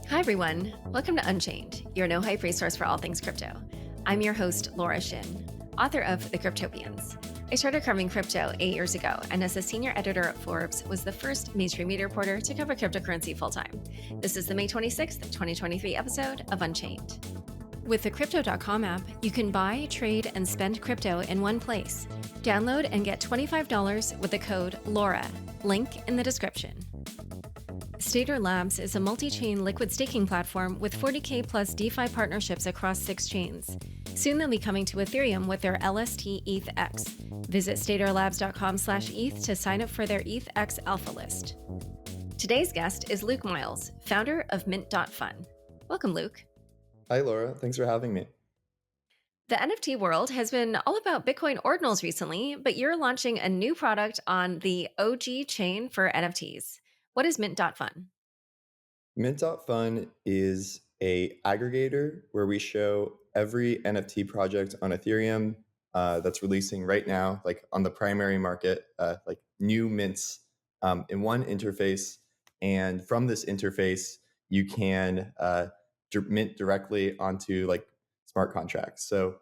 Hi, everyone. Welcome to Unchained, your no hype resource for all things crypto. I'm your host, Laura Shin, author of The Cryptopians. I started covering crypto 8 years ago, and as a senior editor at Forbes, was the first mainstream media reporter to cover cryptocurrency full-time. This is the May 26th, 2023 episode of Unchained. With the Crypto.com app, you can buy, trade, and spend crypto in one place. Download and get $25 with the code LAURA. Link in the description. Stader Labs is a multi-chain liquid staking platform with 40K plus DeFi partnerships across 6 chains. Soon they'll be coming to Ethereum with their LST ETH-X. Visit staderlabs.com/ETH to sign up for their ETH-X alpha list. Today's guest is Luke Miles, founder of mint.fun. Welcome, Luke. Hi, Laura. Thanks for having me. The NFT world has been all about Bitcoin Ordinals recently, but you're launching a new product on the OG chain for NFTs. What is mint.fun? Mint.fun is a aggregator where we show every NFT project on Ethereum that's releasing right now, like on the primary market, like new mints in one interface. And from this interface, you can mint directly onto like smart contracts. So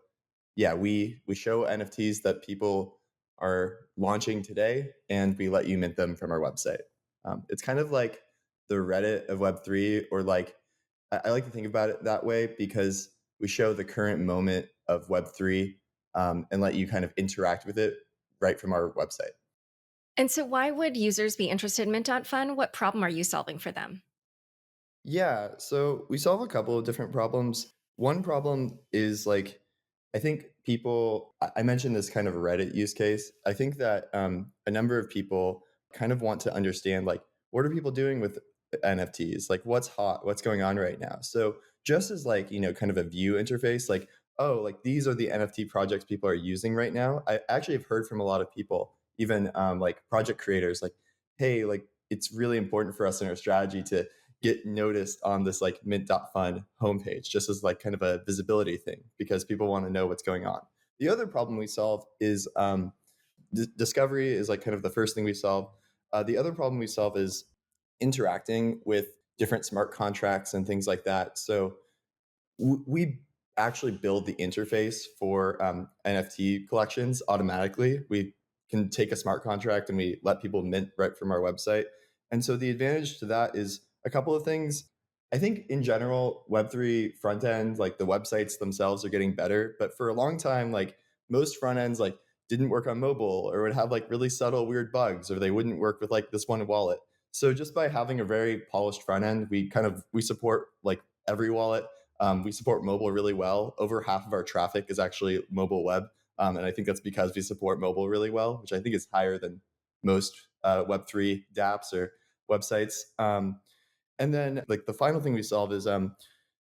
yeah, we show NFTs that people are launching today, and we let you mint them from our website. It's kind of like the Reddit of Web3, or like I like to think about it that way because we show the current moment of Web3 and let you kind of interact with it right from our website. And so why would users be interested in mint.fun? What problem are you solving for them? Yeah, so we solve a couple of different problems. One problem is like, I think people, I mentioned this kind of Reddit use case. I think that a number of people kind of want to understand, like, what are people doing with NFTs? Like, what's hot? What's going on right now? So, just as like, kind of a view interface, like, oh, like these are the NFT projects people are using right now. I actually have heard from a lot of people, even like project creators, like, hey, like, it's really important for us in our strategy to get noticed on this like mint.fun homepage, just as like kind of a visibility thing, because people want to know what's going on. The other problem we solve is discovery is like kind of the first thing we solve. The other problem we solve is interacting with different smart contracts and things like that. So we actually build the interface for NFT collections automatically. We can take a smart contract and we let people mint right from our website. And so the advantage to that is a couple of things. I think in general, Web3 front end, like the websites themselves are getting better. But for a long time, like most front ends, like didn't work on mobile or would have like really subtle weird bugs, or they wouldn't work with like this one wallet. So just by having a very polished front end, we support like every wallet. We support mobile really well. Over half of our traffic is actually mobile web. And I think that's because we support mobile really well, which I think is higher than most Web3 dApps or websites. And then like the final thing we solve is kind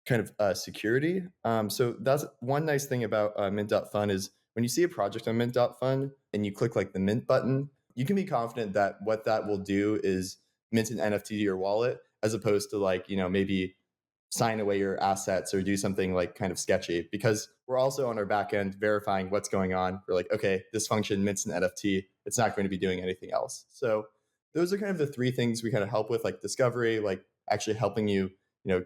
of security. So that's one nice thing about mint.fun is when you see a project on mint.fun and you click like the mint button, you can be confident that what that will do is mint an NFT to your wallet, as opposed to like, maybe sign away your assets or do something like kind of sketchy, because we're also on our back end verifying what's going on. We're like, okay, this function mints an NFT. It's not going to be doing anything else. So those are kind of the three things we kind of help with, like discovery, like actually helping you,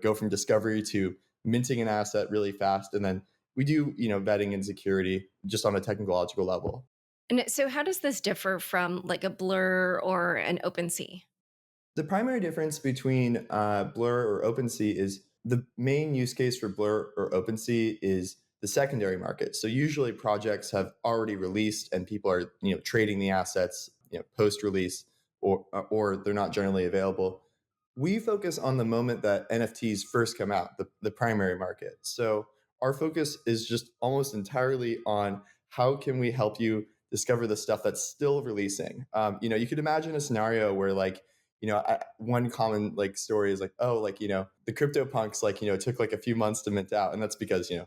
go from discovery to minting an asset really fast. And then we do, vetting and security just on a technological level. And so how does this differ from like a Blur or an OpenSea? The primary difference between Blur or OpenSea is the main use case for Blur or OpenSea is the secondary market. So usually projects have already released and people are trading the assets post release, or they're not generally available. We focus on the moment that NFTs first come out, the primary market. So our focus is just almost entirely on how can we help you discover the stuff that's still releasing. You could imagine a scenario where like one common like story is like, oh, like the crypto punks like it took like a few months to mint out, and that's because the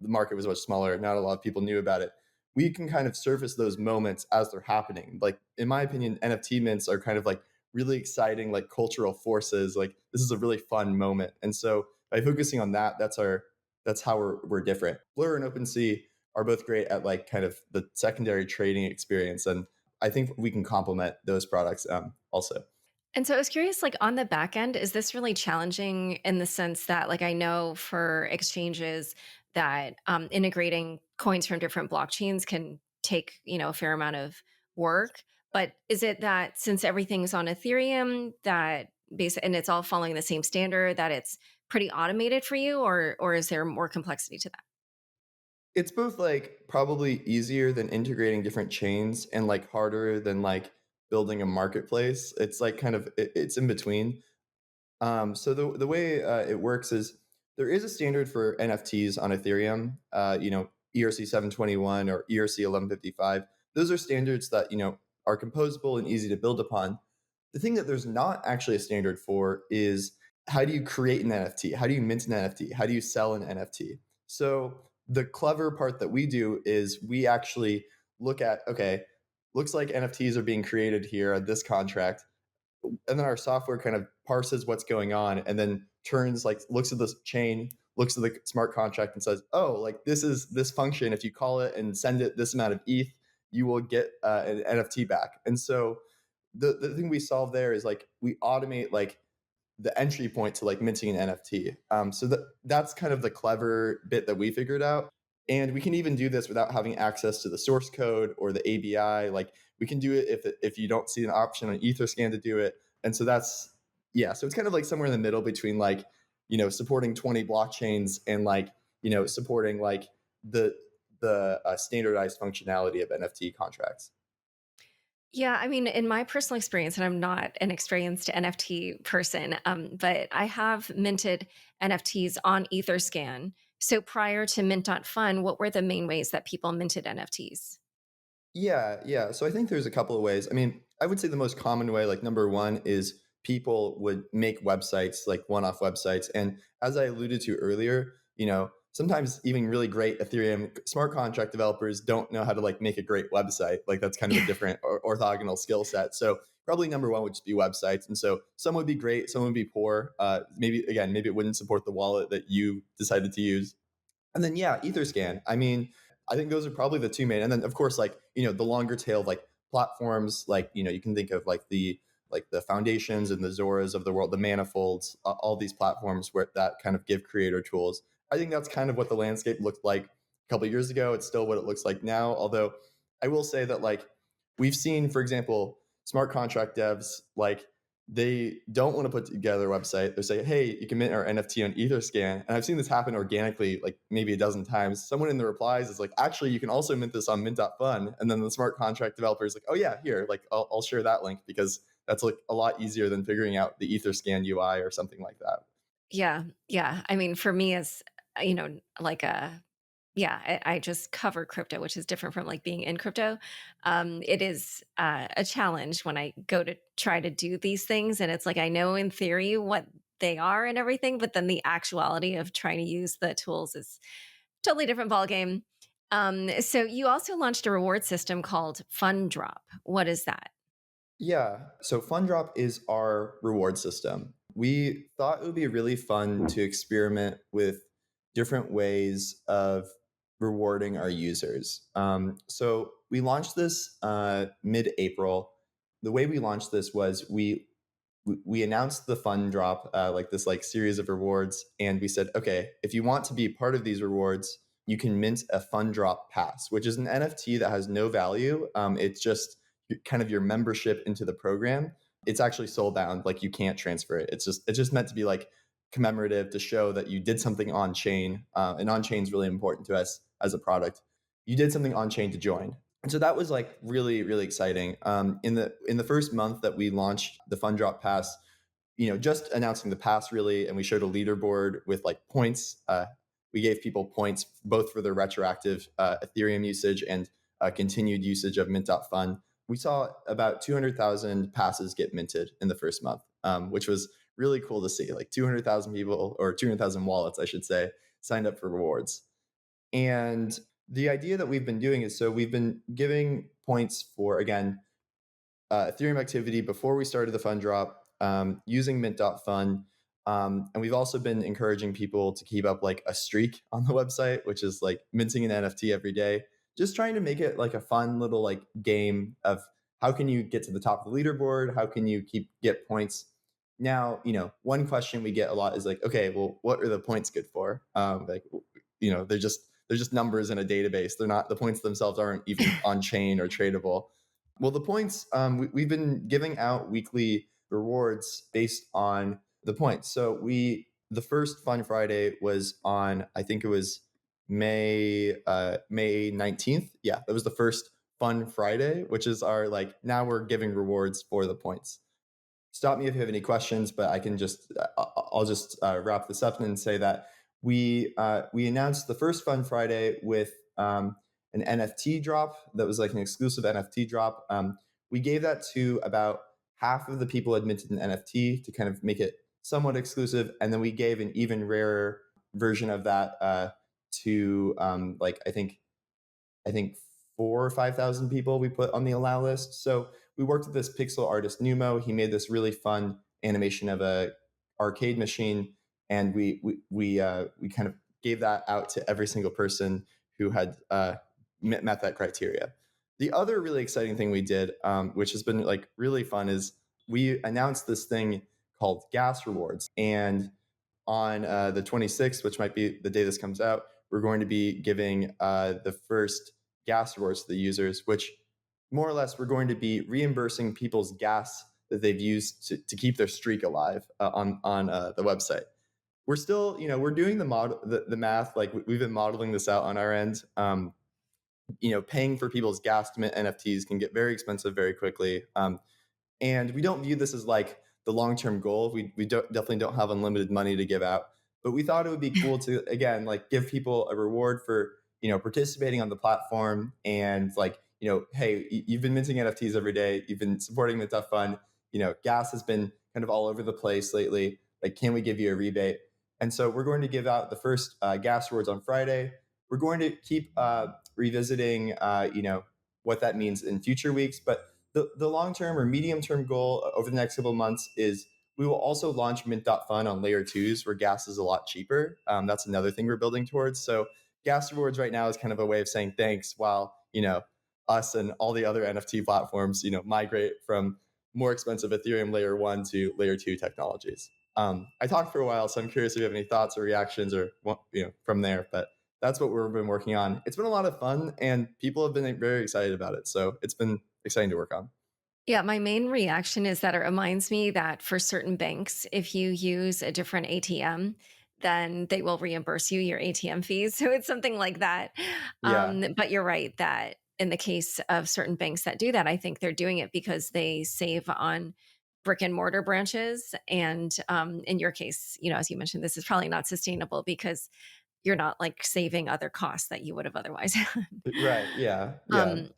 market was much smaller, not a lot of people knew about it. We can kind of surface those moments as they're happening. Like in my opinion, NFT mints are kind of like really exciting like cultural forces. Like this is a really fun moment, and so by focusing on that, that's how we're different. Blur and OpenSea are both great at like kind of the secondary trading experience, and I think we can complement those products also. And so I was curious, like on the back end, is this really challenging in the sense that, like, I know for exchanges that integrating coins from different blockchains can take, a fair amount of work. But is it that since everything's on Ethereum, that and it's all following the same standard, that it's pretty automated for you, or is there more complexity to that? It's both like probably easier than integrating different chains and like harder than like building a marketplace. It's like kind of it's in between. So the way it works is there is a standard for NFTs on Ethereum. ERC 721 or ERC 1155. Those are standards that are composable and easy to build upon. The thing that there's not actually a standard for is how do you create an NFT? How do you mint an NFT? How do you sell an NFT? So the clever part that we do is we actually look at, okay, looks like NFTs are being created here at this contract, and then our software kind of parses what's going on and then turns like looks at this chain, looks at the smart contract and says, oh, like this is this function, if you call it and send it this amount of ETH, you will get an NFT back. And so the thing we solve there is like we automate like the entry point to like minting an NFT. So that's kind of the clever bit that we figured out. And we can even do this without having access to the source code or the ABI. Like we can do it if you don't see an option on Etherscan to do it. And so that's yeah. So it's kind of like somewhere in the middle between like supporting 20 blockchains and like supporting like the standardized functionality of NFT contracts. Yeah, I mean, in my personal experience, and I'm not an experienced NFT person, but I have minted NFTs on Etherscan. So prior to mint.fun, what were the main ways that people minted NFTs? Yeah, yeah. So I think there's a couple of ways. I mean, I would say the most common way, like number one, is people would make websites, like one-off websites. And as I alluded to earlier, sometimes even really great Ethereum smart contract developers don't know how to like make a great website. Like that's kind of a different orthogonal skill set. So probably number one would just be websites. And so some would be great, some would be poor. Maybe it wouldn't support the wallet that you decided to use. And then yeah, Etherscan. I mean, I think those are probably the two main. And then of course, like the longer tail of like platforms, like you can think of like the foundations and the Zoras of the world, the manifolds, all these platforms where that kind of give creator tools. I think that's kind of what the landscape looked like a couple of years ago. It's still what it looks like now. Although I will say that like we've seen, for example, smart contract devs like they don't want to put together a website. They're saying, hey, you can mint our NFT on Etherscan. And I've seen this happen organically, like maybe a dozen times. Someone in the replies is like, actually, you can also mint this on mint.fun. And then the smart contract developer is like, oh, yeah, here, like I'll share that link because that's like a lot easier than figuring out the Etherscan UI or something like that. Yeah, yeah. I mean, for me, as like a yeah, I just cover crypto, which is different from like being in crypto. It is a challenge when I go to try to do these things, and it's like I know in theory what they are and everything, but then the actuality of trying to use the tools is totally different ballgame. So you also launched a reward system called Fundrop. What is that? Yeah. So Fundrop is our reward system. We thought it would be really fun to experiment with different ways of rewarding our users. So we launched this mid-April. The way we launched this was we announced the Fundrop, like this like series of rewards, and we said, okay, if you want to be part of these rewards, you can mint a Fundrop pass, which is an NFT that has no value. It's just kind of your membership into the program. It's actually soul bound, like you can't transfer it. It's just meant to be like commemorative to show that you did something on chain, and on chain is really important to us as a product. You did something on chain to join, and so that was like really really exciting. In the first month that we launched the Fundrop Pass, just announcing the pass really, and we showed a leaderboard with like points. We gave people points both for their retroactive Ethereum usage and continued usage of mint.fun. We saw about 200,000 passes get minted in the first month, which was really cool to see. Like 200,000 people, or 200,000 wallets, I should say, signed up for rewards. And the idea that we've been doing is so we've been giving points for, again, Ethereum activity before we started the fund drop, using mint.fun. And we've also been encouraging people to keep up like a streak on the website, which is like minting an NFT every day, just trying to make it like a fun little like game of how can you get to the top of the leaderboard? How can you get points? Now, one question we get a lot is like, okay, well, what are the points good for? Like, they're just numbers in a database. They're not, the points themselves aren't even on chain or tradable. Well, the points, we've been giving out weekly rewards based on the points. So the first Fun Friday was on, I think it was May 19th. Yeah, that was the first Fun Friday, which is our, like, now we're giving rewards for the points. Stop me if you have any questions, but I'll just wrap this up and say that we announced the first Fun Friday with an NFT drop that was like an exclusive NFT drop. We gave that to about half of the people who minted an NFT to kind of make it somewhat exclusive, and then we gave an even rarer version of that to like I think 4 or 5,000 people we put on the allow list. So we worked with this pixel artist Numo. He made this really fun animation of a arcade machine, and we kind of gave that out to every single person who had met that criteria. The other really exciting thing we did, which has been like really fun, is we announced this thing called gas rewards, and on the 26th, which might be the day this comes out, we're going to be giving the first gas rewards to the users, which more or less we're going to be reimbursing people's gas that they've used to keep their streak alive on the website. We're still, we're doing the math. Like, we've been modeling this out on our end. Paying for people's gas to mint NFTs can get very expensive very quickly. And we don't view this as like the long-term goal. Definitely don't have unlimited money to give out, but we thought it would be cool to, again, like, give people a reward for, participating on the platform, and like, hey, you've been minting NFTs every day. You've been supporting mint.fun. Gas has been kind of all over the place lately. Like, can we give you a rebate? And so we're going to give out the first gas rewards on Friday. We're going to keep revisiting, what that means in future weeks, but the long-term or medium-term goal over the next couple of months is we will also launch mint.fun on layer 2s where gas is a lot cheaper. That's another thing we're building towards. So gas rewards right now is kind of a way of saying thanks while, us and all the other NFT platforms, migrate from more expensive Ethereum layer 1 to layer 2 technologies. I talked for a while, so I'm curious if you have any thoughts or reactions or, from there, but that's what we've been working on. It's been a lot of fun, and people have been very excited about it. So it's been exciting to work on. Yeah, my main reaction is that it reminds me that for certain banks, if you use a different ATM, then they will reimburse you your ATM fees. So it's something like that. Yeah. But you're right that in the case of certain banks that do that, I think they're doing it because they save on brick and mortar branches. And in your case, as you mentioned, this is probably not sustainable because you're not like saving other costs that you would have otherwise had. Right. Yeah. Yeah. Um,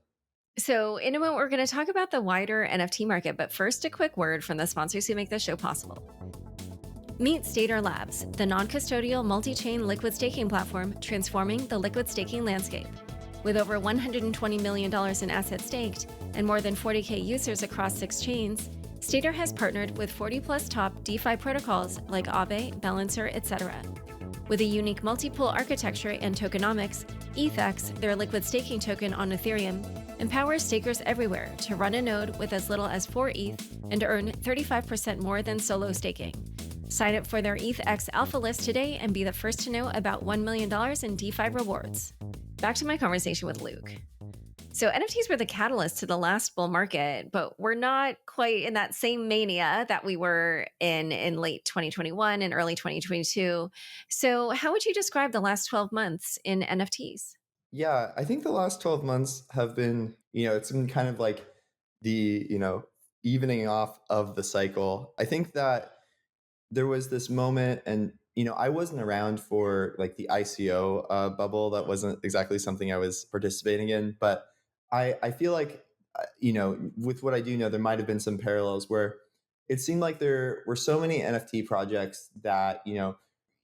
so, in a moment, we're going to talk about the wider NFT market, but first, a quick word from the sponsors who make this show possible. Meet Stater Labs, the non custodial multi chain liquid staking platform transforming the liquid staking landscape. With over $120 million in assets staked and more than 40K users across 6 chains, Stater has partnered with 40 plus top DeFi protocols like Aave, Balancer, etc. With a unique multi-pool architecture and tokenomics, ETHX, their liquid staking token on Ethereum, empowers stakers everywhere to run a node with as little as 4 ETH and earn 35% more than solo staking. Sign up for their ETHX alpha list today and be the first to know about $1 million in DeFi rewards. Back to my conversation with Luke. So NFTs were the catalyst to the last bull market, but we're not quite in that same mania that we were in late 2021 and early 2022. So how would you describe the last 12 months in NFTs? Yeah. I think the last 12 months have been, it's been kind of like the, evening off of the cycle. I think that there was this moment, and I wasn't around for like the ICO bubble. That wasn't exactly something I was participating in, but I feel like with what I do know, there might have been some parallels where it seemed like there were so many NFT projects that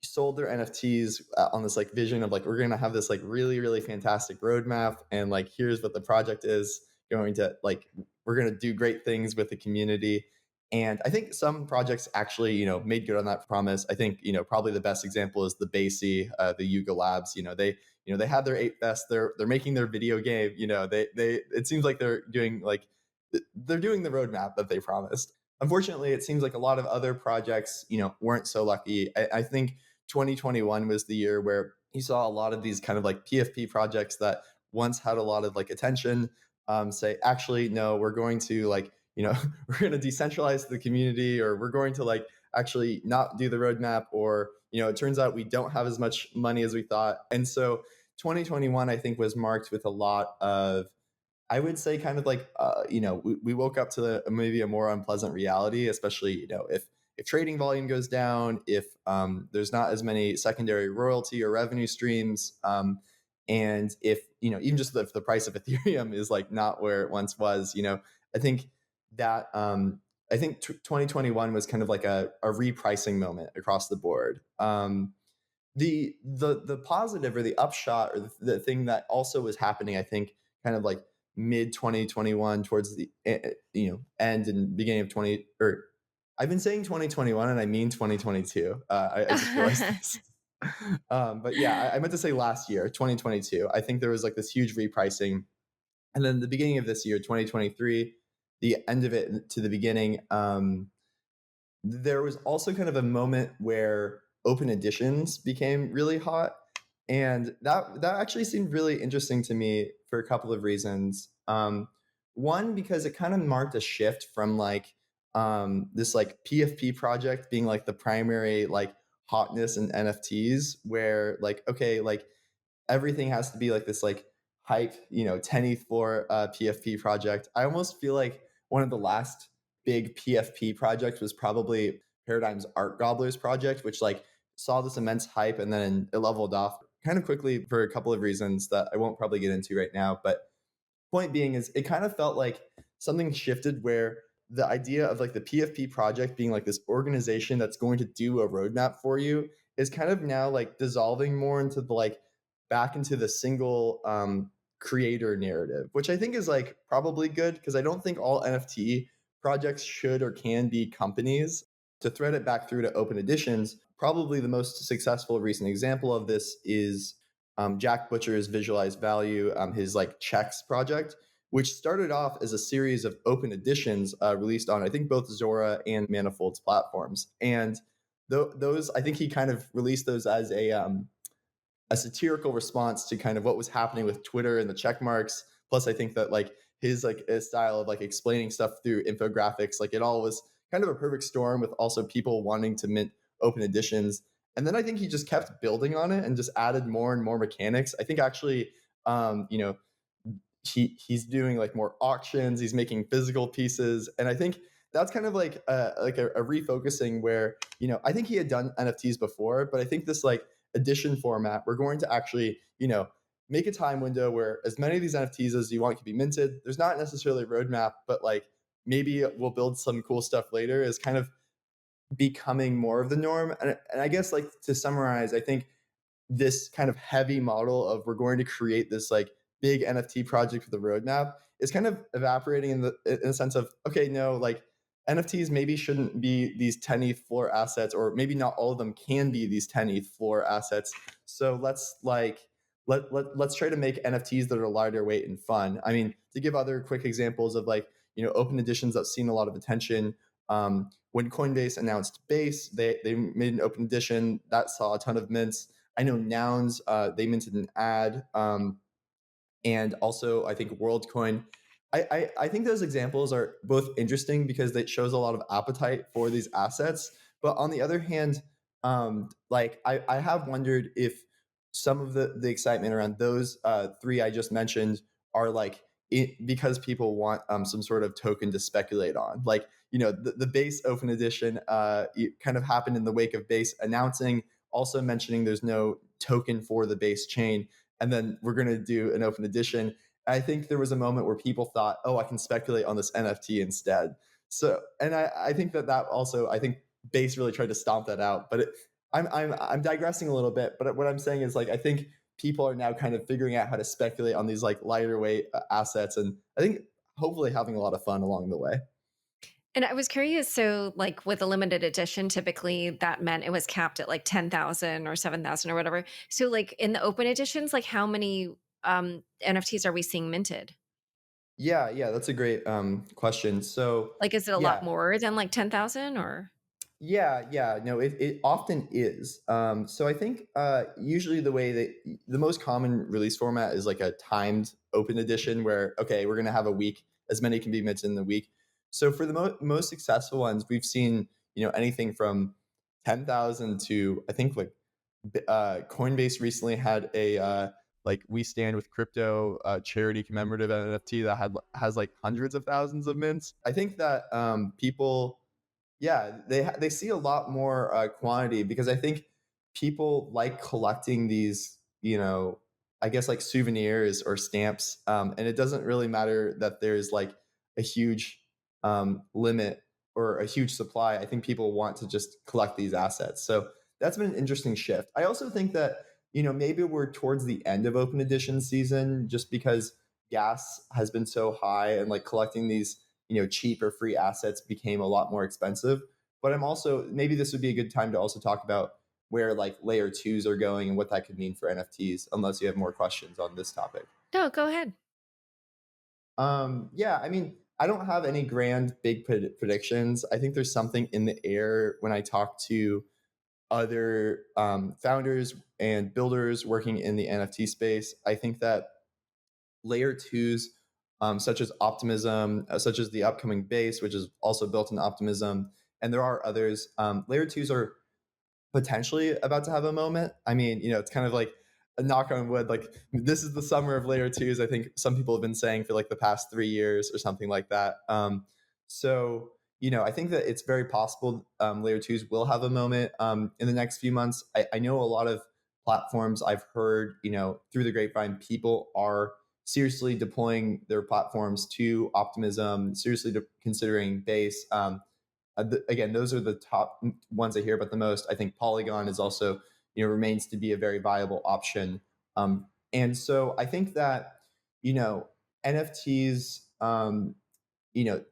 sold their NFTs on this like vision of like, we're going to have this like really, really fantastic roadmap, and like, here's what the project is going to like, we're going to do great things with the community. And I think some projects actually, made good on that promise. I think, probably the best example is the Basie, the Yuga Labs. They had their 8 Fest. They're making their video game. It seems like they're doing like they're doing the roadmap that they promised. Unfortunately, it seems like a lot of other projects, weren't so lucky. I think 2021 was the year where you saw a lot of these kind of like PFP projects that once had a lot of like attention, say, actually, no, we're going to like, we're going to decentralize the community, or we're going to like actually not do the roadmap, or, it turns out we don't have as much money as we thought. And so 2021, I think, was marked with a lot of, I would say, kind of like, we woke up to maybe a more unpleasant reality, especially, if trading volume goes down, if there's not as many secondary royalty or revenue streams, and if, even just if the price of Ethereum is like not where it once was, I think that, 2021 was kind of like a repricing moment across the board. The positive or the upshot, or the thing that also was happening, I think, kind of like mid 2021 towards the end and beginning of 20, or I've been saying 2021 and I mean 2022. I just realized this. But yeah, I meant to say last year, 2022. I think there was like this huge repricing, and then the beginning of this year, 2023, the end of it to the beginning. There was also kind of a moment where open editions became really hot, and that actually seemed really interesting to me for a couple of reasons. One, because it kind of marked a shift from like, this like PFP project being like the primary like hotness in NFTs, where like, okay, like everything has to be like this like hype, 10th floor PFP project. I almost feel like one of the last big PFP projects was probably Paradigm's Art Gobblers project, which like saw this immense hype and then it leveled off kind of quickly for a couple of reasons that I won't probably get into right now. But point being is, it kind of felt like something shifted, where the idea of like the PFP project being like this organization that's going to do a roadmap for you is kind of now like dissolving more into the like back into the single creator narrative, which I think is like probably good, because I don't think all NFT projects should or can be companies. To thread it back through to open editions, probably the most successful recent example of this is Jack Butcher's Visualized Value, his like checks project, which started off as a series of open editions released on, I think, both Zora and Manifold's platforms. And those, I think he kind of released those as a satirical response to kind of what was happening with Twitter and the check marks. Plus, I think that like his like a style of like explaining stuff through infographics, like it all was kind of a perfect storm, with also people wanting to mint open editions. And then I think he just kept building on it and just added more and more mechanics. I think actually, um, you know, he's doing like more auctions, he's making physical pieces, and I think that's kind of like a refocusing, where I think he had done NFTs before, but I think this like edition format, we're going to actually make a time window where as many of these NFTs as you want can be minted. There's not necessarily a roadmap, but like maybe we'll build some cool stuff later, is kind of becoming more of the norm. And I guess, like, to summarize, I think this kind of heavy model of we're going to create this like big NFT project with a roadmap is kind of evaporating in the sense of, okay, no, like NFTs maybe shouldn't be these 10th floor assets, or maybe not all of them can be these 10th floor assets. So let's like let's try to make NFTs that are lighter weight and fun. I mean, to give other quick examples of like open editions that's seen a lot of attention. When Coinbase announced Base, they made an open edition that saw a ton of mints. I know Nouns, they minted an ad, and also I think WorldCoin. I think those examples are both interesting because it shows a lot of appetite for these assets. But on the other hand, like I have wondered if some of the excitement around those three I just mentioned are like because people want some sort of token to speculate on. Like, the Base open edition it kind of happened in the wake of Base announcing, also mentioning there's no token for the Base chain, and then we're going to do an open edition. I think there was a moment where people thought, oh, I can speculate on this NFT instead. So, and I think that also, I think Base really tried to stomp that out. But I'm digressing a little bit. But what I'm saying is, like, I think people are now kind of figuring out how to speculate on these like lighter weight assets, and I think hopefully having a lot of fun along the way. And I was curious, so like with a limited edition, typically that meant it was capped at like 10,000 or 7,000 or whatever. So like in the open editions, like how many NFTs are we seeing minted? Yeah, that's a great question. So Like, is it a lot yeah, more than like 10,000 or? yeah, no, it often is. So I think usually the most common release format is like a timed open edition where, okay, we're going to have a week, as many can be minted in the week. So for the most successful ones, we've seen, anything from 10,000 to, I think, like Coinbase recently had a like We Stand with Crypto charity commemorative NFT that has like hundreds of thousands of mints. I think that people, yeah, they see a lot more quantity because I think people like collecting these, I guess like souvenirs or stamps, and it doesn't really matter that there's like a huge limit or a huge supply. I think people want to just collect these assets. So that's been an interesting shift. I also think that maybe we're towards the end of open edition season just because gas has been so high and like collecting these cheap or free assets became a lot more expensive. But I'm also, maybe this would be a good time to also talk about where like layer twos are going and what that could mean for NFTs, unless you have more questions on this topic. No, go ahead. Yeah, I mean, I don't have any grand big predictions. I think there's something in the air when I talk to other founders and builders working in the NFT space. I think that layer twos, such as Optimism, such as the upcoming base, which is also built in Optimism, and there are others. Layer twos are potentially about to have a moment. I mean, it's kind of like a knock on wood. Like this is the summer of layer twos. I think some people have been saying for like the past 3 years or something like that. So I think that it's very possible layer twos will have a moment in the next few months. I know a lot of platforms I've heard, through the grapevine, people are seriously deploying their platforms to Optimism, seriously considering Base. Again, those are the top ones I hear about the most. I think Polygon is also, remains to be a very viable option. And so I think that, NFTs, you know,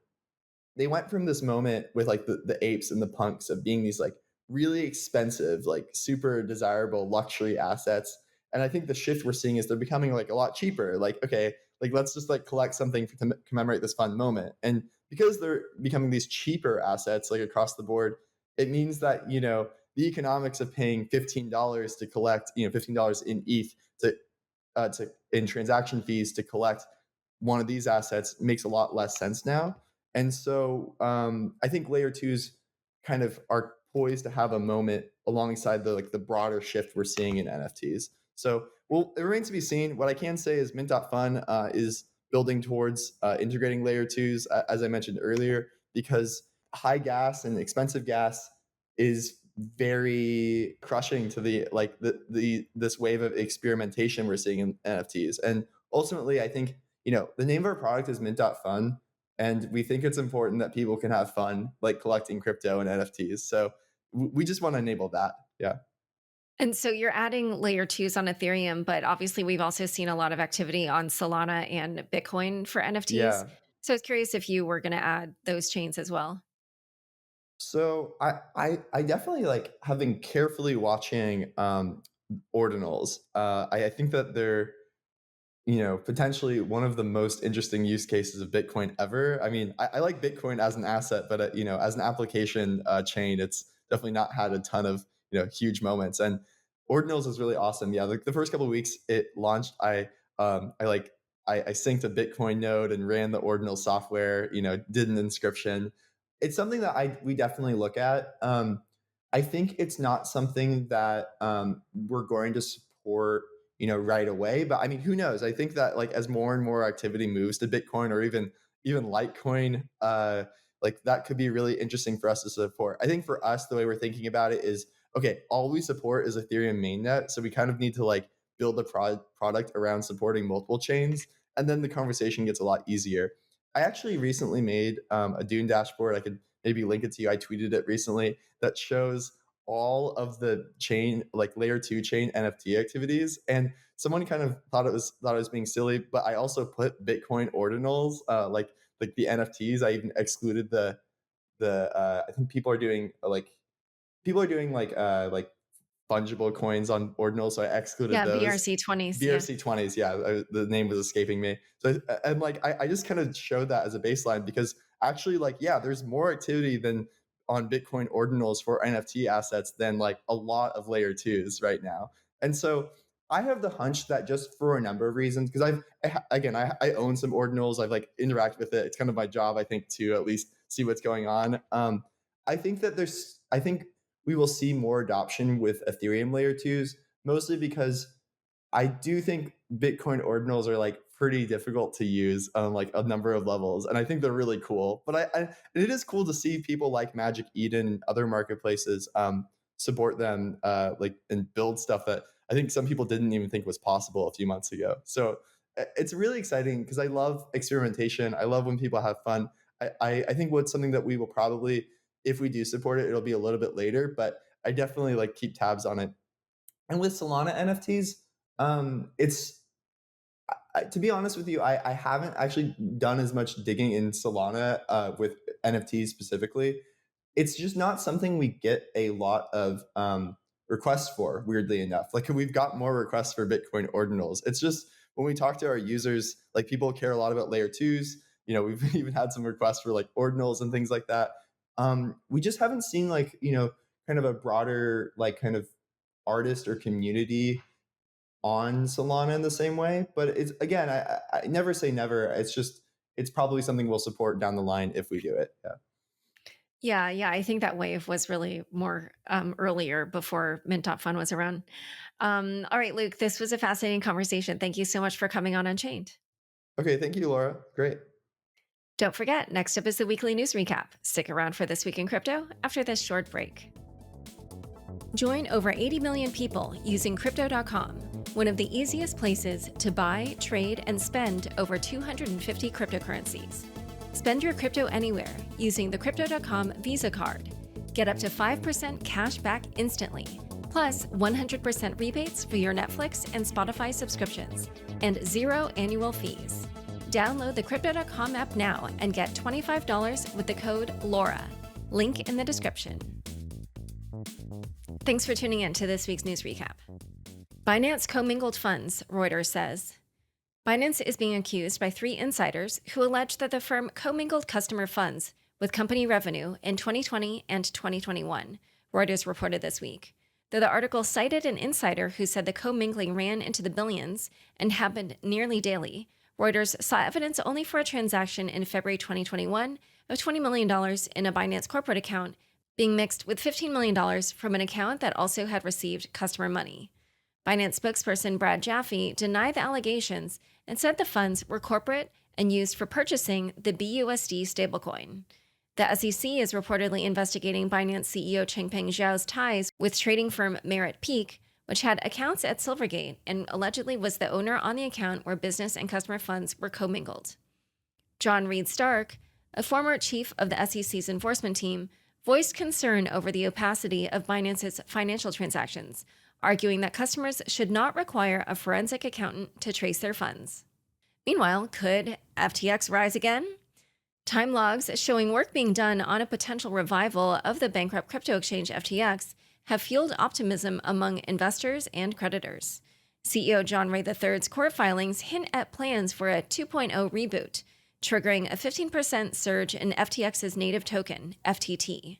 they went from this moment with like the apes and the punks of being these like really expensive, like super desirable luxury assets. And I think the shift we're seeing is they're becoming like a lot cheaper. Like, okay, like let's just like collect something to commemorate this fun moment. And because they're becoming these cheaper assets like across the board, it means that, the economics of paying $15 to collect, $15 in ETH to in transaction fees to collect one of these assets makes a lot less sense now. And so I think layer twos kind of are poised to have a moment alongside the broader shift we're seeing in NFTs. So well, it remains to be seen. What I can say is mint.fun is building towards integrating layer twos, as I mentioned earlier, because high gas and expensive gas is very crushing to the this wave of experimentation we're seeing in NFTs. And ultimately, I think the name of our product is mint.fun, and we think it's important that people can have fun like collecting crypto and NFTs. So we just want to enable that. Yeah. And so you're adding layer twos on Ethereum, but obviously we've also seen a lot of activity on Solana and Bitcoin for NFTs. Yeah. So I was curious if you were going to add those chains as well. So I definitely like have been carefully watching ordinals. I think that they're potentially one of the most interesting use cases of Bitcoin ever. I mean, I like Bitcoin as an asset, but as an application chain, it's definitely not had a ton of huge moments. And Ordinals is really awesome. Yeah, like the first couple of weeks it launched, I synced a Bitcoin node and ran the Ordinal software. Did an inscription. It's something that we definitely look at. I think it's not something that we're going to support right away. But I mean, who knows? I think that like as more and more activity moves to Bitcoin or even Litecoin, like that could be really interesting for us to support. I think for us, the way we're thinking about it is okay. All we support is Ethereum mainnet, so we kind of need to like build a product around supporting multiple chains, and then the conversation gets a lot easier. I actually recently made a Dune dashboard. I could maybe link it to you. I tweeted it recently that shows all of the chain, like layer two chain NFT activities. And someone kind of thought it was being silly, but I also put Bitcoin ordinals, like the NFTs. I even excluded the I think people are doing like fungible coins on Ordinals, so I excluded Yeah, those. BRC20s. Yeah. BRC20s, yeah, the name was escaping me. So and like I just kind of showed that as a baseline because actually, like, yeah, there's more activity than on Bitcoin Ordinals for NFT assets than like a lot of layer twos right now. And so I have the hunch that just for a number of reasons, because I own some Ordinals, I've like interacted with it. It's kind of my job, I think, to at least see what's going on. I think we will see more adoption with Ethereum layer twos, mostly because I do think Bitcoin ordinals are like pretty difficult to use on like a number of levels, and I think they're really cool. But and it is cool to see people like Magic Eden and other marketplaces support them, like and build stuff that I think some people didn't even think was possible a few months ago. So it's really exciting because I love experimentation. I love when people have fun. I think what's something that we will probably, if we do support it, it'll be a little bit later, but I definitely like keep tabs on it. And with Solana NFTs, it's to be honest with you, I haven't actually done as much digging in Solana with NFTs specifically. It's just not something we get a lot of requests for, weirdly enough. Like we've got more requests for Bitcoin ordinals. It's just when we talk to our users, like people care a lot about layer twos. You know, we've even had some requests for like ordinals and things like that. We just haven't seen like, kind of a broader, like kind of artist or community on Solana in the same way. But it's again, I never say never. It's probably something we'll support down the line if we do it. Yeah. Yeah, yeah. I think that wave was really more earlier before mint.fun was around. All right, Luke, this was a fascinating conversation. Thank you so much for coming on Unchained. Okay, thank you, Laura. Great. Don't forget, next up is the weekly news recap. Stick around for This Week in Crypto after this short break. Join over 80 million people using Crypto.com, one of the easiest places to buy, trade, and spend over 250 cryptocurrencies. Spend your crypto anywhere using the Crypto.com Visa card. Get up to 5% cash back instantly, plus 100% rebates for your Netflix and Spotify subscriptions, and 0 annual fees. Download the Crypto.com app now and get $25 with the code LAURA. Link in the description. Thanks for tuning in to this week's news recap. Binance commingled funds, Reuters says. Binance is being accused by 3 insiders who allege that the firm commingled customer funds with company revenue in 2020 and 2021, Reuters reported this week. Though the article cited an insider who said the commingling ran into the billions and happened nearly daily, Reuters saw evidence only for a transaction in February 2021 of $20 million in a Binance corporate account being mixed with $15 million from an account that also had received customer money. Binance spokesperson Brad Jaffe denied the allegations and said the funds were corporate and used for purchasing the BUSD stablecoin. The SEC is reportedly investigating Binance CEO Changpeng Zhao's ties with trading firm Merit Peak, which had accounts at Silvergate and allegedly was the owner on the account where business and customer funds were commingled. John Reed Stark, a former chief of the SEC's enforcement team, voiced concern over the opacity of Binance's financial transactions, arguing that customers should not require a forensic accountant to trace their funds. Meanwhile, could FTX rise again? Time logs showing work being done on a potential revival of the bankrupt crypto exchange FTX have fueled optimism among investors and creditors. CEO John Ray III's court filings hint at plans for a 2.0 reboot, triggering a 15% surge in FTX's native token, FTT.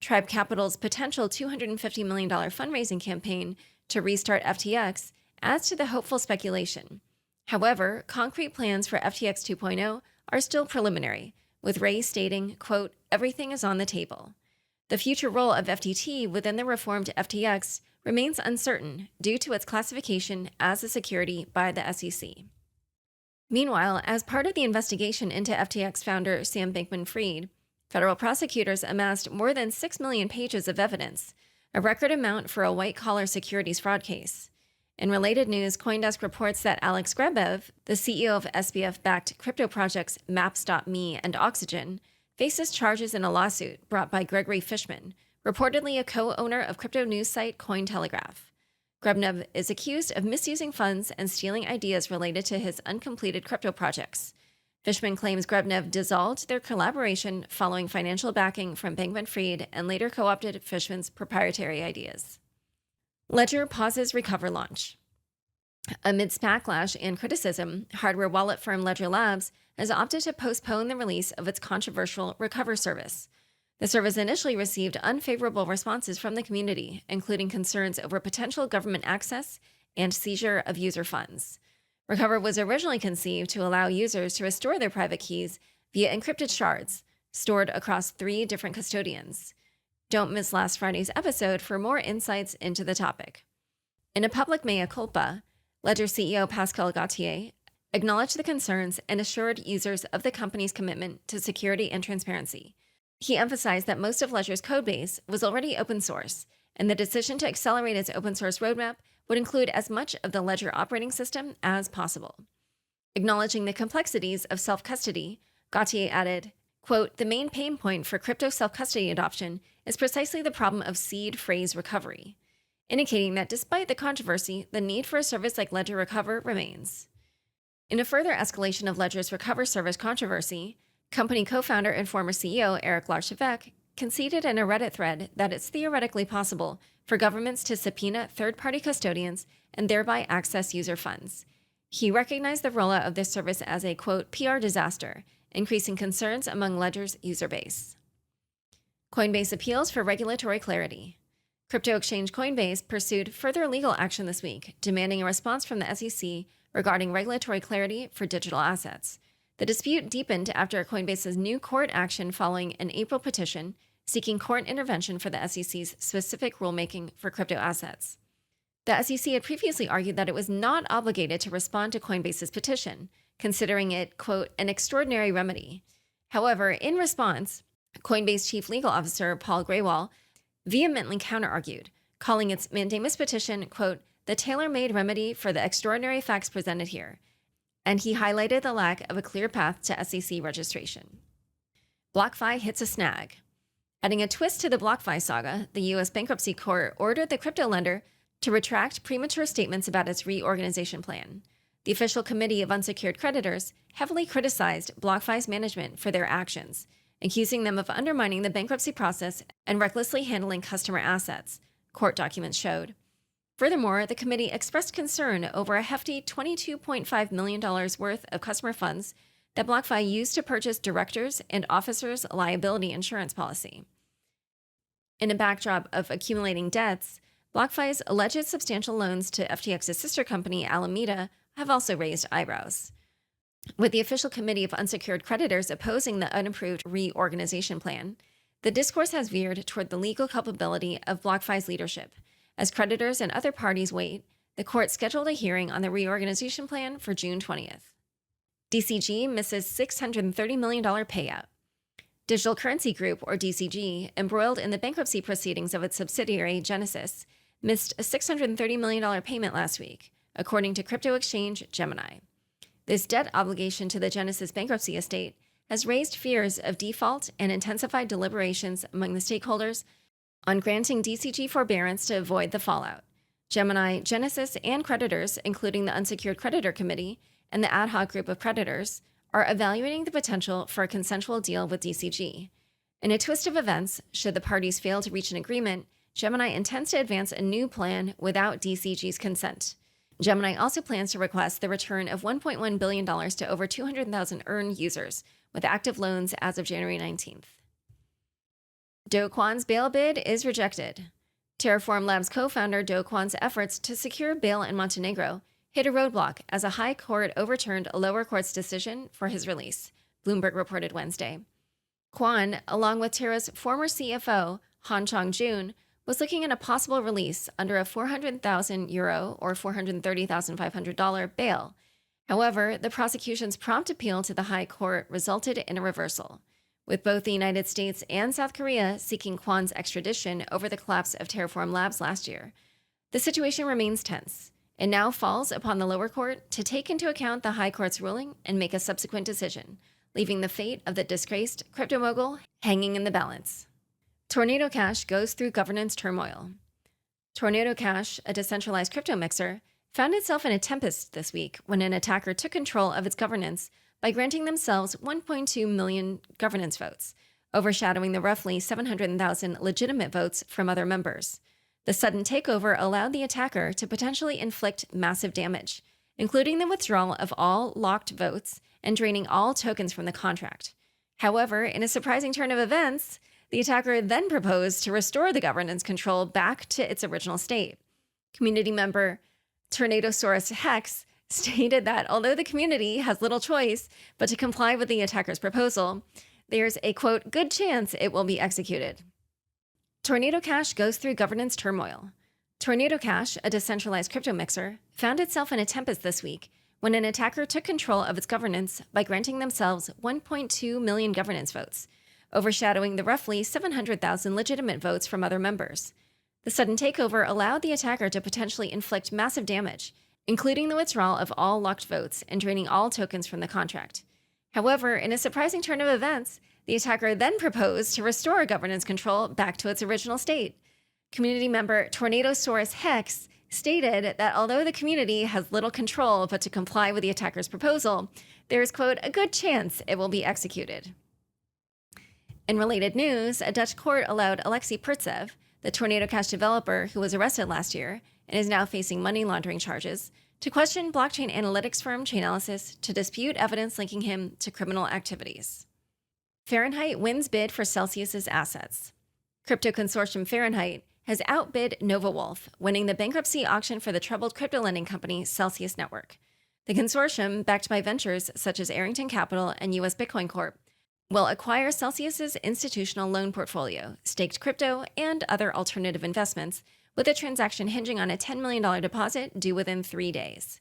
Tribe Capital's potential $250 million fundraising campaign to restart FTX adds to the hopeful speculation. However, concrete plans for FTX 2.0 are still preliminary, with Ray stating, quote, "Everything is on the table." The future role of FTT within the reformed FTX remains uncertain due to its classification as a security by the SEC. Meanwhile, as part of the investigation into FTX founder Sam Bankman-Fried, federal prosecutors amassed more than 6 million pages of evidence, a record amount for a white-collar securities fraud case. In related news, CoinDesk reports that Alex Grebev, the CEO of SBF-backed crypto projects Maps.me and Oxygen, faces charges in a lawsuit brought by Gregory Fishman, reportedly a co-owner of crypto news site Cointelegraph. Grebev is accused of misusing funds and stealing ideas related to his uncompleted crypto projects. Fishman claims Grebev dissolved their collaboration following financial backing from Bankman-Fried and later co-opted Fishman's proprietary ideas. Ledger pauses Recover launch. Amidst backlash and criticism, hardware wallet firm Ledger Labs has opted to postpone the release of its controversial Recover service. The service initially received unfavorable responses from the community, including concerns over potential government access and seizure of user funds. Recover was originally conceived to allow users to restore their private keys via encrypted shards stored across 3 different custodians. Don't miss last Friday's episode for more insights into the topic. In a public mea culpa, Ledger CEO Pascal Gauthier acknowledged the concerns and assured users of the company's commitment to security and transparency. He emphasized that most of Ledger's codebase was already open source, and the decision to accelerate its open source roadmap would include as much of the Ledger operating system as possible. Acknowledging the complexities of self-custody, Gauthier added, quote, "The main pain point for crypto self-custody adoption is precisely the problem of seed phrase recovery," indicating that despite the controversy, the need for a service like Ledger Recover remains. In a further escalation of Ledger's Recover service controversy, company co-founder and former CEO Eric Larchevêque conceded in a Reddit thread that it's theoretically possible for governments to subpoena third-party custodians and thereby access user funds. He recognized the rollout of this service as a, quote, "PR disaster," increasing concerns among Ledger's user base. Coinbase appeals for regulatory clarity. Crypto exchange Coinbase pursued further legal action this week, demanding a response from the SEC regarding regulatory clarity for digital assets. The dispute deepened after Coinbase's new court action following an April petition seeking court intervention for the SEC's specific rulemaking for crypto assets. The SEC had previously argued that it was not obligated to respond to Coinbase's petition, considering it, quote, "an extraordinary remedy." However, in response, Coinbase Chief Legal Officer Paul Grewal vehemently counter-argued, calling its mandamus petition, quote, "the tailor-made remedy for the extraordinary facts presented here," and he highlighted the lack of a clear path to SEC registration. BlockFi hits a snag. Adding a twist to the BlockFi saga, the U.S. bankruptcy court ordered the crypto lender to retract premature statements about its reorganization plan. The official committee of unsecured creditors heavily criticized BlockFi's management for their actions, accusing them of undermining the bankruptcy process and recklessly handling customer assets, court documents showed. Furthermore, the committee expressed concern over a hefty $22.5 million worth of customer funds that BlockFi used to purchase directors' and officers' liability insurance policy. In a backdrop of accumulating debts, BlockFi's alleged substantial loans to FTX's sister company, Alameda, have also raised eyebrows. With the official committee of unsecured creditors opposing the unapproved reorganization plan, the discourse has veered toward the legal culpability of BlockFi's leadership. As creditors and other parties wait, the court scheduled a hearing on the reorganization plan for June 20th. DCG misses $630 million payout. Digital Currency Group, or DCG, embroiled in the bankruptcy proceedings of its subsidiary, Genesis, missed a $630 million payment last week, according to crypto exchange Gemini. This debt obligation to the Genesis bankruptcy estate has raised fears of default and intensified deliberations among the stakeholders on granting DCG forbearance to avoid the fallout. Gemini, Genesis, and creditors, including the Unsecured Creditor Committee and the ad hoc group of creditors, are evaluating the potential for a consensual deal with DCG. In a twist of events, should the parties fail to reach an agreement, Gemini intends to advance a new plan without DCG's consent. Gemini also plans to request the return of $1.1 billion to over 200,000 earned users, with active loans as of January 19th. Do Kwon's bail bid is rejected. Terraform Labs co-founder Do Kwon's efforts to secure bail in Montenegro hit a roadblock as a high court overturned a lower court's decision for his release, Bloomberg reported Wednesday. Kwon, along with Terra's former CFO, Han Chong-jun, was looking at a possible release under a €400,000 or $430,500 bail. However, the prosecution's prompt appeal to the High Court resulted in a reversal, with both the United States and South Korea seeking Kwon's extradition over the collapse of Terraform Labs last year. The situation remains tense. It now falls upon the lower court to take into account the High Court's ruling and make a subsequent decision, leaving the fate of the disgraced crypto mogul hanging in the balance. Tornado Cash goes through governance turmoil. Tornado Cash, a decentralized crypto mixer, found itself in a tempest this week when an attacker took control of its governance by granting themselves 1.2 million governance votes, overshadowing the roughly 700,000 legitimate votes from other members. The sudden takeover allowed the attacker to potentially inflict massive damage, including the withdrawal of all locked votes and draining all tokens from the contract. However, in a surprising turn of events, the attacker then proposed to restore the governance control back to its original state. Community member Tornadosaurus Hex stated that although the community has little choice but to comply with the attacker's proposal, there's a, quote, good chance it will be executed. Tornado Cash goes through governance turmoil. Tornado Cash, a decentralized crypto mixer, found itself in a tempest this week when an attacker took control of its governance by granting themselves 1.2 million governance votes, overshadowing the roughly 700,000 legitimate votes from other members. The sudden takeover allowed the attacker to potentially inflict massive damage, including the withdrawal of all locked votes and draining all tokens from the contract. However, in a surprising turn of events, the attacker then proposed to restore governance control back to its original state. Community member Tornadosaurus Hex stated that although the community has little control but to comply with the attacker's proposal, there is, quote, a good chance it will be executed. In related news, a Dutch court allowed Alexei Pertsev, the Tornado Cash developer who was arrested last year and is now facing money laundering charges, to question blockchain analytics firm Chainalysis to dispute evidence linking him to criminal activities. Fahrenheit wins bid for Celsius's assets. Crypto consortium Fahrenheit has outbid NovaWolf, winning the bankruptcy auction for the troubled crypto lending company Celsius Network. The consortium, backed by ventures such as Arrington Capital and U.S. Bitcoin Corp., will acquire Celsius's institutional loan portfolio, staked crypto, and other alternative investments, with the transaction hinging on a $10 million deposit due within 3 days.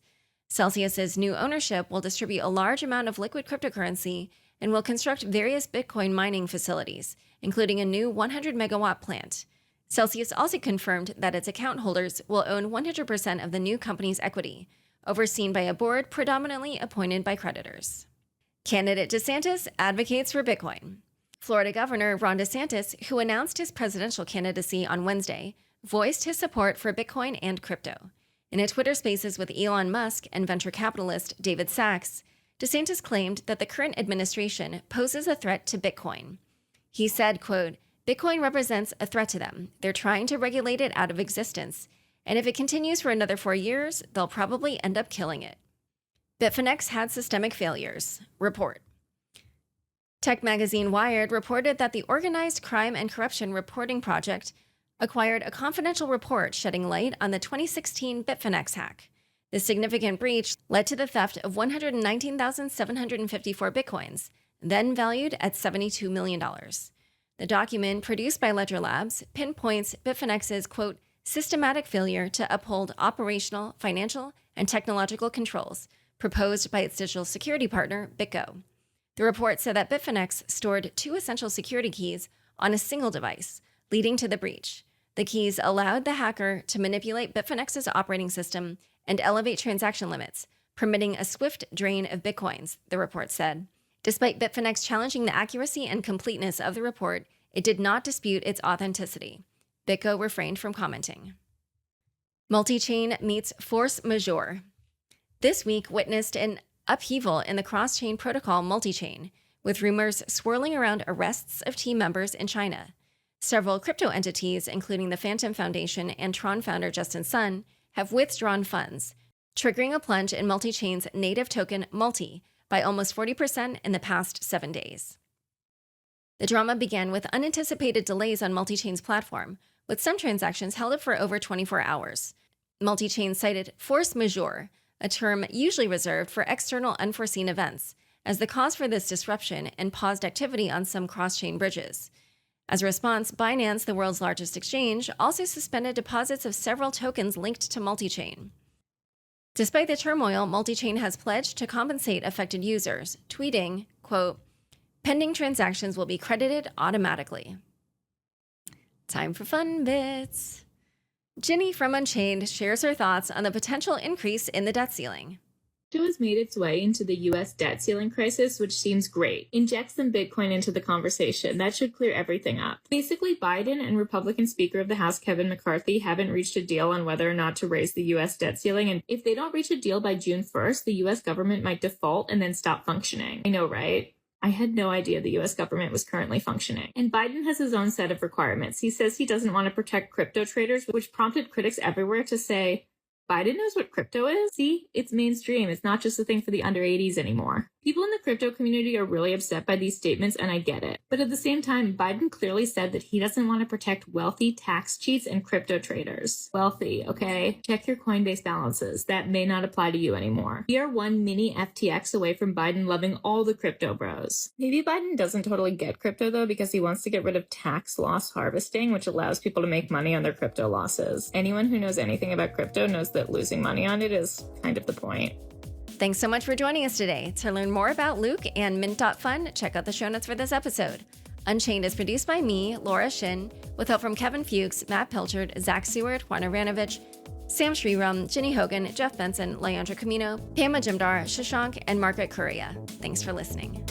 Celsius's new ownership will distribute a large amount of liquid cryptocurrency and will construct various Bitcoin mining facilities, including a new 100-megawatt plant. Celsius also confirmed that its account holders will own 100% of the new company's equity, overseen by a board predominantly appointed by creditors. Candidate DeSantis advocates for Bitcoin. Florida Governor Ron DeSantis, who announced his presidential candidacy on Wednesday, voiced his support for Bitcoin and crypto. In a Twitter Spaces with Elon Musk and venture capitalist David Sachs, DeSantis claimed that the current administration poses a threat to Bitcoin. He said, quote, Bitcoin represents a threat to them. They're trying to regulate it out of existence. And if it continues for another 4 years, they'll probably end up killing it. Bitfinex had systemic failures. Report. Tech magazine Wired reported that the Organized Crime and Corruption Reporting Project acquired a confidential report shedding light on the 2016 Bitfinex hack. This significant breach led to the theft of 119,754 bitcoins, then valued at $72 million. The document, produced by Ledger Labs, pinpoints Bitfinex's, quote, systematic failure to uphold operational, financial, and technological controls proposed by its digital security partner, BitGo. The report said that Bitfinex stored 2 essential security keys on a single device, leading to the breach. The keys allowed the hacker to manipulate Bitfinex's operating system and elevate transaction limits, permitting a swift drain of bitcoins, the report said. Despite Bitfinex challenging the accuracy and completeness of the report, it did not dispute its authenticity. BitGo refrained from commenting. Multi-chain meets force majeure. This week witnessed an upheaval in the cross-chain protocol multi-chain, with rumors swirling around arrests of team members in China. Several crypto entities, including the Phantom Foundation and Tron founder Justin Sun, have withdrawn funds, triggering a plunge in multi-chain's native token Multi by almost 40% in the past 7 days. The drama began with unanticipated delays on multi-chain's platform, with some transactions held up for over 24 hours. Multi-chain cited force majeure, a term usually reserved for external unforeseen events, as the cause for this disruption and paused activity on some cross-chain bridges. As a response, Binance, the world's largest exchange, also suspended deposits of several tokens linked to multi-chain. Despite the turmoil, multi-chain has pledged to compensate affected users, tweeting, quote, pending transactions will be credited automatically. Time for fun bits. Ginny from Unchained shares her thoughts on the potential increase in the debt ceiling. Crypto has made its way into the U.S. debt ceiling crisis, which seems great. Inject some Bitcoin into the conversation. That should clear everything up. Basically, Biden and Republican Speaker of the House Kevin McCarthy haven't reached a deal on whether or not to raise the U.S. debt ceiling, and if they don't reach a deal by June 1st, the U.S. government might default and then stop functioning. I know, right? I had no idea the US government was currently functioning. And Biden has his own set of requirements. He says he doesn't want to protect crypto traders, which prompted critics everywhere to say, Biden knows what crypto is? See, it's mainstream. It's not just a thing for the under 80s anymore. People in the crypto community are really upset by these statements, and I get it. But at the same time, Biden clearly said that he doesn't want to protect wealthy tax cheats and crypto traders. Wealthy, okay? Check your Coinbase balances. That may not apply to you anymore. We are one mini FTX away from Biden loving all the crypto bros. Maybe Biden doesn't totally get crypto, though, because he wants to get rid of tax loss harvesting, which allows people to make money on their crypto losses. Anyone who knows anything about crypto knows that losing money on it is kind of the point. Thanks so much for joining us today. To learn more about Luke and mint.fun, check out the show notes for this episode. Unchained is produced by me, Laura Shin, with help from Kevin Fuchs, Matt Pilchard, Zach Seward, Juan Aranovich, Sam Shriram, Ginny Hogan, Jeff Benson, Leandra Camino, Pam Majumdar, Shashank, and Margaret Correa. Thanks for listening.